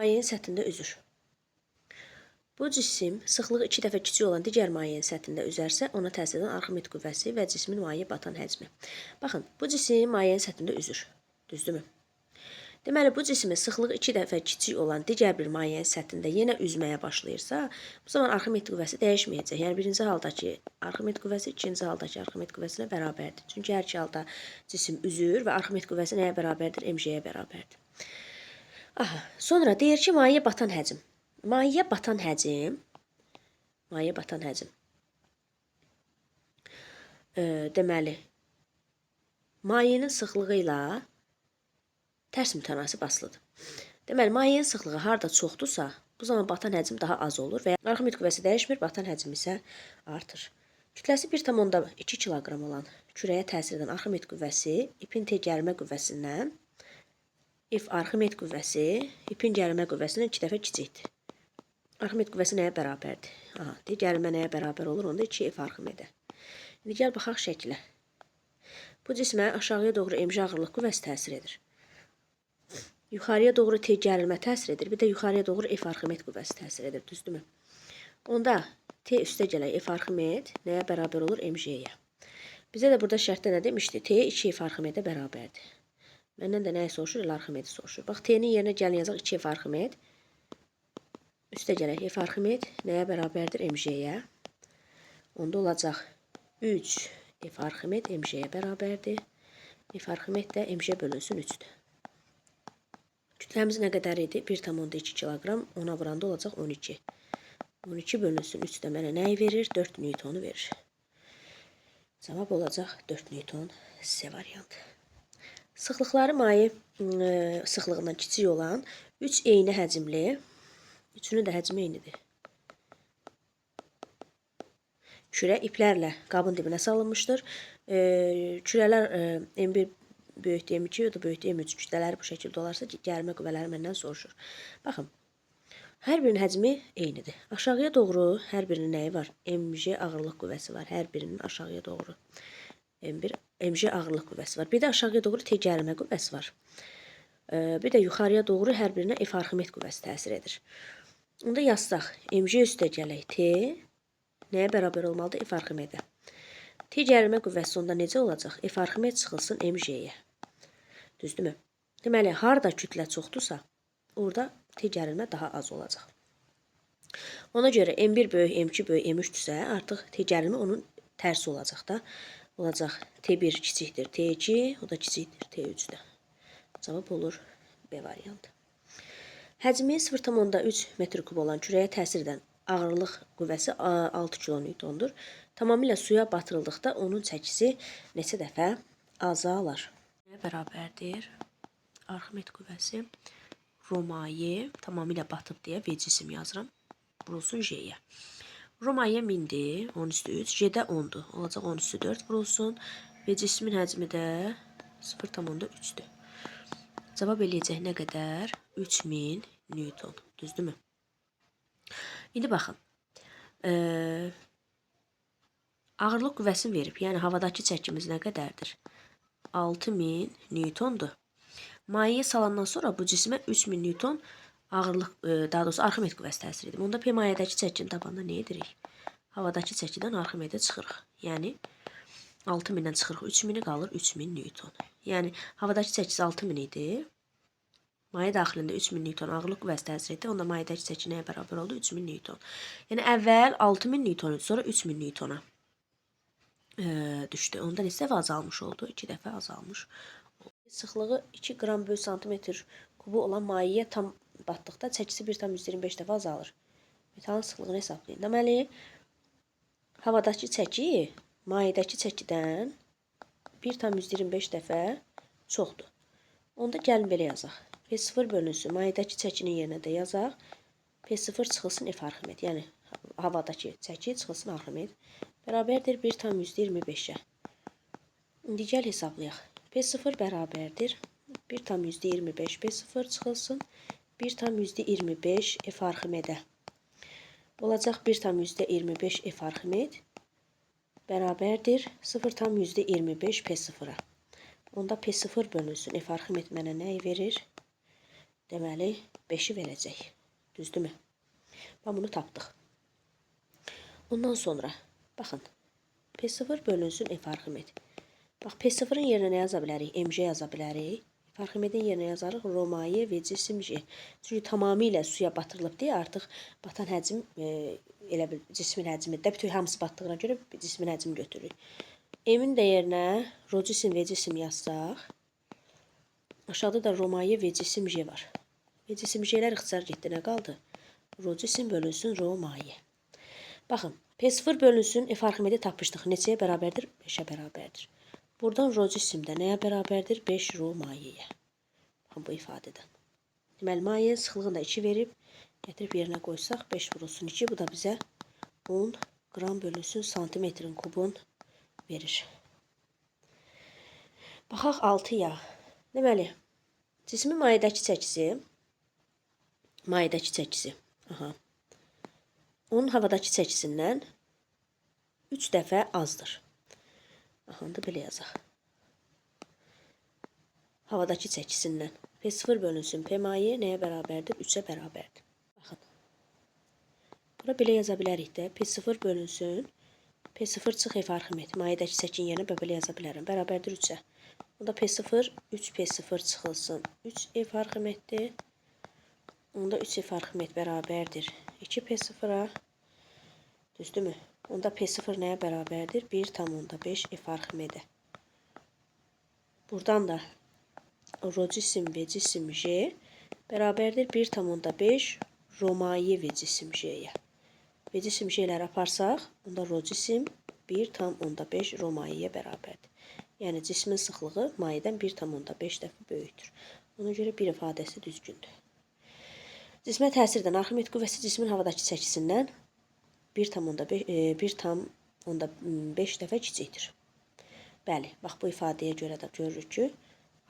mayenin səthində üzür. Bu cisim sıxlığı 2 dəfə kiçik olan digər mayenin səthində üzərsə, ona təsir edən Arximed qüvvəsi və cismin mayeye batan həcmi. Baxın, bu cisim mayenin səthində üzür. Düzdürmü? Deməli, bu cismin sıxlığı 2 dəfə kiçik olan digər bir mayenin səthində yenə üzməyə başlayırsa, bu zaman Arximed qüvvəsi dəyişməyəcək. Yəni, birinci haldakı Arximed qüvvəsi ikinci haldakı Arximed qüvvəsinə bərabərdir. Çünki hər iki halda cisim üzür və Arximed qüvvəsi nəyə bərabərdir? MJ-yə bərabərdir. Aha, sonra deyir ki, mayeye batan həcm. Mayeye batan həcm. Deməli, mayenin sıxlığı ilə tərs mütənasib asılıdır. Deməli, mayenin sıxlığı harda çoxdursa, bu zaman batan həcm daha az olur və Arximed qüvvəsi dəyişmir, batan həcm isə artır. Kütləsi 1,2 kiloqram olan kürəyə təsir edən Arximed qüvvəsi ipin tez gərilmə qüvvəsindən F Arximed qüvvəsi ipin gərilmə qüvvəsindən 2 dəfə kiçikdir. Arximed qüvvəsi nəyə bərabərdir? Aha, gərilmə nəyə bərabər olur? Onda 2F Arximedə. İndi gəl baxaq şəklə. Bu cismə aşağıya doğru MJ ağırlıq qüvvəsi təsir edir. Yuxarıya doğru T gərilmə təsir edir. Bir də yuxarıya doğru F Arximed qüvvəsi təsir edir. Düzdürmü? Onda T üstə gələk F Arximed nəyə bərabər olur? MJ-yə. Bizə də burada şərtdə nə demişdi? T 2F Arximedə bərabərdir. Məndən də nəyi soruşur? El Arximedi soruşur. Bax, T-nin yerinə gəlin yazaq 2F Arximed. Üstə gələk F Arximed nəyə bərabərdir? MJ-yə. Onda olacaq 3F Arximed MJ-yə bərabərdir. F Arximed də MJ bölünsün 3-dür. Kütləmiz nə qədər idi? 1,2 kiloqram. Ona vuranda olacaq 12. 12 bölünsün 3 də mənə nəyi verir? 4 newtonu verir. Cavab olacaq 4 newton C variantı. Sıxlıqları maye sıxlığından kiçik olan 3 eyni həcmli, üçünün də həcmi eynidir. Kürə iplərlə qabın dibinə salınmışdır. Kürələr M1 böyükdür M2, ya da böyükdür M3 kütlələri bu şəkildə olarsa, gərilmə qüvvələri məndən soruşur. Baxın, hər birinin həcmi eynidir. Aşağıya doğru hər birinin nəyi var? MJ ağırlıq qüvvəsi var. Hər birinin aşağıya doğru MJ ağırlıq qüvvəsi var. Bir də aşağıya doğru T gərilmə qüvvəsi var. Bir də yuxarıya doğru hər birinə F Arximed qüvvəsi təsir edir. Onda yazsaq, MJ üstə gələk T nəyə bərabər olmalıdır? F Arximedə. T gərilmə qüvvəsi onda necə olacaq? F Arximed çıxılsın MJ-yə. Düzdürmü? Deməli, harda kütlə çoxdursa, orada T gərilmə daha az olacaq. Ona görə M1 böyük, M2 böyük, M3-dürsə, artıq T gərilmə onun tərsi olacaq da. Olacaq T1 kiçikdir T2, o da kiçikdir T3-də. Cavab olur B variantı. Həcmi 0,3 metr kub olan kürəyə təsir edən ağırlıq qüvvəsi 6 kilonewtondur. Tamamilə suya batırıldıqda onun çəkisi neçə dəfə azalar? Nəyə bərabərdir? Arximed qüvvəsi Romaye tamamilə batıb deyə V cisim yazıram. Vurulsun J-yə. Romaye 1000-dir, 10 üstü 3, J-də 10-dur. Olacaq 10 üstü 4 vurulsun. Və cismin həcmi də 0,3-dür. Cavab eləyəcək nə qədər? 3000 Newton. Düzdürmü? İndi baxın. Ağırlıq qüvvəsini verib. Yəni, havadakı çəkimiz nə qədərdir? 6000 Newtondur. Mayeye salandan sonra bu cisimə 3000 Newton ağırlıq, daha doğrusu Arximed qüvvəsi təsir edib. Onda P mayedəki çəkini tapanda nə edirik? Havadakı çəkidən Arximedə çıxırıq. Yəni 6000-dən çıxırıq 3000-i qalır 3000 Newton. Yəni havadakı çəkisi 6000 idi. Maye daxilində 3000 Newton ağırlıq qüvvəsi təsir etdi. Onda mayedəki çəki nəyə bərabər oldu? 3000 Newton. Yəni əvvəl 6000 Newton idi, sonra 3000 Newtona düşdü. Onda neçə dəfə azalmış oldu? 2 dəfə azalmış. Sıxlığı 2 qram bölü santimetr kubu olan mayeyə tam batdıqda çəkisi 1,25 dəfə azalır. Metalın sıxlığını hesablayın. Deməli, havadakı çəki mayedəki çəkidən 1,25 dəfə çoxdur. Onda gəlin belə yazaq. P0 bölünsün. Mayedəki çəkinin yerinə də yazaq. P0 çıxılsın F Arximed. Yəni, havadakı çəki çıxılsın Arximed. Bərabərdir 1,25-ə. İndi gəl hesablayaq. P0 bərabərdir 1,25 P0 çıxılsın 1,25 F Arximedə. Olacaq 1,25 F Arximed bərabərdir 0,25 P0-a. Onda P0 bölünsün F Arximed mənə nəyi verir? Deməli 5-i verəcək. Düzdürmü? Ben bunu tapdıq. Ondan sonra baxın. P0 bölünsün F Arximed. Bax P0-ın yerinə nə yaza bilərik? MJ yaza bilərik. F Arximedin yerinə yazarıq Romaye və cisim J. Çünki tamamilə suya batırılıb deyə artıq batan həcm elə bil cismin həcmidir. Bütün hamısı batdığına görə cismin həcmini götürürük. M-in də yerinə rho cisim və cisim yazsaq, aşağıda da Romaye və cisim J var. Və cisim J-lər ixtisar getdi, nə qaldı? Rho cisim bölünsün Romaye. Baxın, P0 bölünsün F Arximedi tapmışdıq. Neçəyə bərabərdir? 5-ə bərabərdir. Buradan rho cisimdə nəyə bərabərdir? 5 rho mayeyə. Baxın, bu ifadədən. Deməli, mayeyə sıxlığını da 2 verib, gətirib yerinə qoysaq, 5 vurulsun 2. Bu da bizə 10 qram bölünsün santimetrin kubun verir. Baxaq 6-ya. Deməli, cismin mayedəki çəkisi, aha, onun havadakı çəkisindən 3 dəfə azdır. Aha, da belə yazaq. Havadakı çəkisindən P0 bölünsün P maye nəyə bərabərdir? 3-ə bərabərdir. Baxın. Bura belə yaza bilərik də. P0 bölünsün P0 çıx F Arximed. Mayedəki çəkin yerinə belə yaza bilərəm. Bərabərdir 3-ə. Onda P0 3P0 çıxılsın. 3 F Arximeddir. Onda 3 F Arximed bərabərdir 2P0-a. Düzdürmü? Onda P0 nəyə bərabərdir? 1,5 F Arximedə. Buradan da rho cisim və cisim J bərabərdir 1,5 Romaye və cisim J-yə. Və cisim J-ləri aparsaq, onda rho cisim 1,5 Romayeyə bərabərdir. Yəni cismin sıxlığı mayədən 1,5 dəfə böyükdür. Ona görə bir ifadəsi düzgündür. Cismə təsirdən Arximed qüvvəsi cismin havadakı çəkisindən 1,5 dəfə kiçikdir. Bəli, bax bu ifadəyə görə də görürük ki,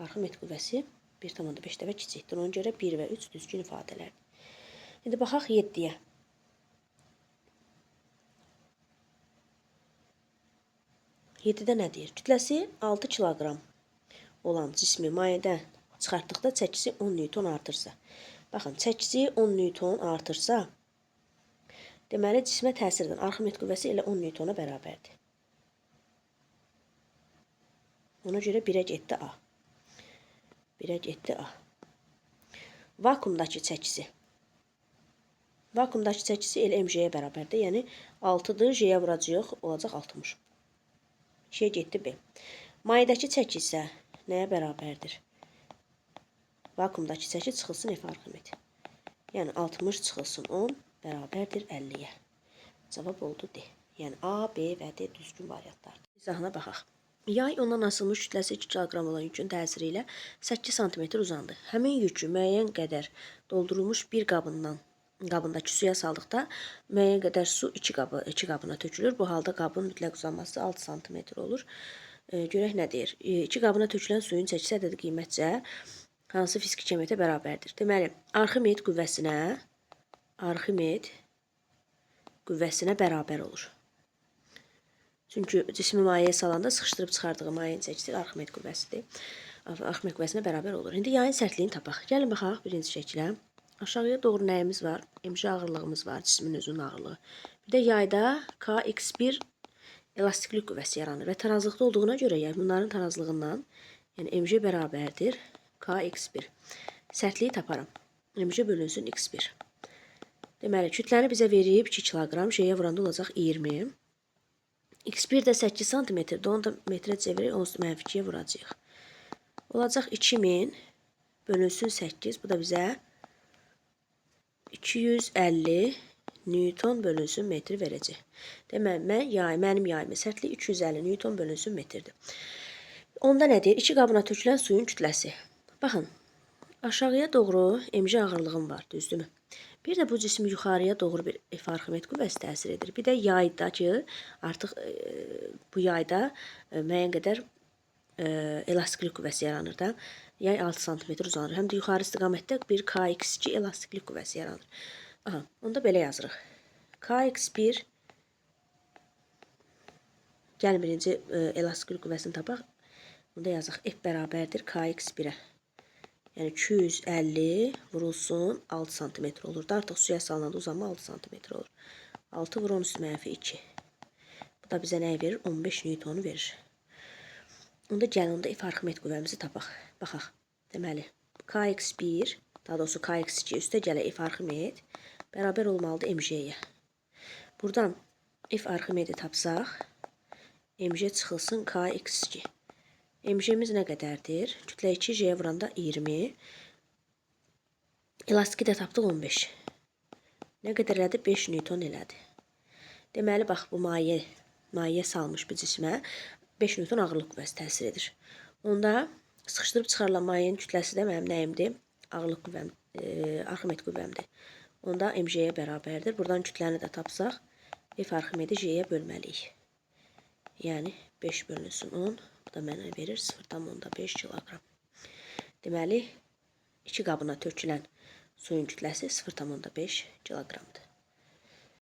Arximed qüvvəsi 1,5 dəfə kiçikdir. Ona görə 1 və 3 düzgün ifadələrdir. İndi baxaq 7-yə. 7-də nə deyir? Kütləsi 6 kiloqram olan cismi mayədən çıxartdıqda çəkisi 10 Newton artırsa. Baxın, çəkisi 10 Newton artırsa, deməli cismə təsirdən Arximed qüvvəsi elə 10 Newtona bərabərdir. Ona görə 1-ə getdi A. 1-ə getdi A. Vakuumdakı çəkisi. Vakuumdakı çəkisi elə MJ-yə bərabərdir. Yəni 6-dır, J-yə vuracaq, olacaq 60. Şey getdi B. Mayədəki çəki isə nəyə bərabərdir? Vakuumdakı çəki çıxılsın F Arximed. Yəni 60 çıxılsın 10 bərabərdir 50-yə. Cavab oldu D. Yəni A, B və D düzgün variantlardır. İzahına baxaq. Yay ondan asılmış kütləsi 2 kiloqram olan yükün təsiri ilə 8 cm uzandı. Həmin yükü müəyyən qədər doldurulmuş bir qabındakı suya saldıqda müəyyən qədər su 2 qabına tökülür. Bu halda qabın mütləq uzanması 6 cm olur. Görək nə deyir? 2 qabına tökülən suyun çəkisi ədədi qiymətcə hansı fiziki qiymətə bərabərdir? Deməli, Arximed qüvvəsinə bərabər olur. Çünki cismi mayeyə salanda sıxışdırıb çıxardığı mayenin çəkisi Arximed qüvvəsidir. Arximed qüvvəsinə bərabər olur. İndi yayın sərtliyini tapaq. Gəlin baxaq birinci şəkilə. Aşağıya doğru nəyimiz var? MJ ağırlığımız var, cismin özünün ağırlığı. Bir də yayda KX1 elastiklik qüvvəsi yaranır və tarazlıqda olduğuna görə bunların tarazlığından, yəni MJ bərabərdir KX1. Sərtliyi taparam. MJ bölünsün X1. Deməli, kütləni bizə verib 2 kiloqram, J-yə vuranda olacaq 20. X1 də 8 cm-dir, onu da metrə çevirir, onsuz -2-yə vuracaq. Olacaq 2000 bölünsün 8, bu da bizə 250 Newton bölünsün metri verəcək. Deməli, mənim yayımın sərtliyi 250 Newton bölünsün metrdir. Onda nə deyir? 2 qabına tökülən suyun kütləsi. Baxın, aşağıya doğru MJ ağırlığım var, düzdürmü? Bir də bu cisim yuxarıya doğru bir F Arximed qüvvəsi təsir edir. Bir də yaydakı, artıq bu yayda müəyyən qədər elastiklik qüvvəsi yaranır da. Yay 6 cm uzanır. Həm də yuxarı istiqamətdə bir KX2 elastiklik qüvvəsi yaranır. Aha, onda belə yazırıq. KX1 gəlin birinci elastiklik qüvvəsini tapaq. Onda yazaq F bərabərdir KX1-ə. Yəni 250 vurulsun 6 sm olur. Da artıq suya salınanda uzanma 6 sm olur. 6 vur 10 üstü mənfi 2. Bu da bizə nəyi verir? 15 newtonu verir. Onda gəlin onda F Arximet qüvvəmizi tapaq. Baxaq. Deməli, Kx1, daha doğrusu Kx2 üstə gələ F Arximet bərabər olmalıdır mj-yə. Buradan F Arximedi tapsaq, mj çıxılsın Kx2. mj-miz nə qədərdir? Kütlə 2, j-yə vuranda 20. Elastiki də tapdıq 15. Nə qədər elədi? 5 newton elədi. Deməli, bax, bu maye salmış bu cismə 5 newton ağırlıq qüvvəsi təsir edir. Onda sıxışdırıb çıxarılan mayenin kütləsi də mənim nəyimdir? Ağırlıq qüvvəm, Arximet qüvvəmdir. Onda mj-yə bərabərdir. Buradan kütləni də tapsaq, F Arximedi j-yə bölməliyik. Yəni 5 bölünsün 10. Bu da mənə verir 0,5 kiloqram. Deməli, 2 qabına tökülən suyun kütləsi 0,5 kiloqramdır.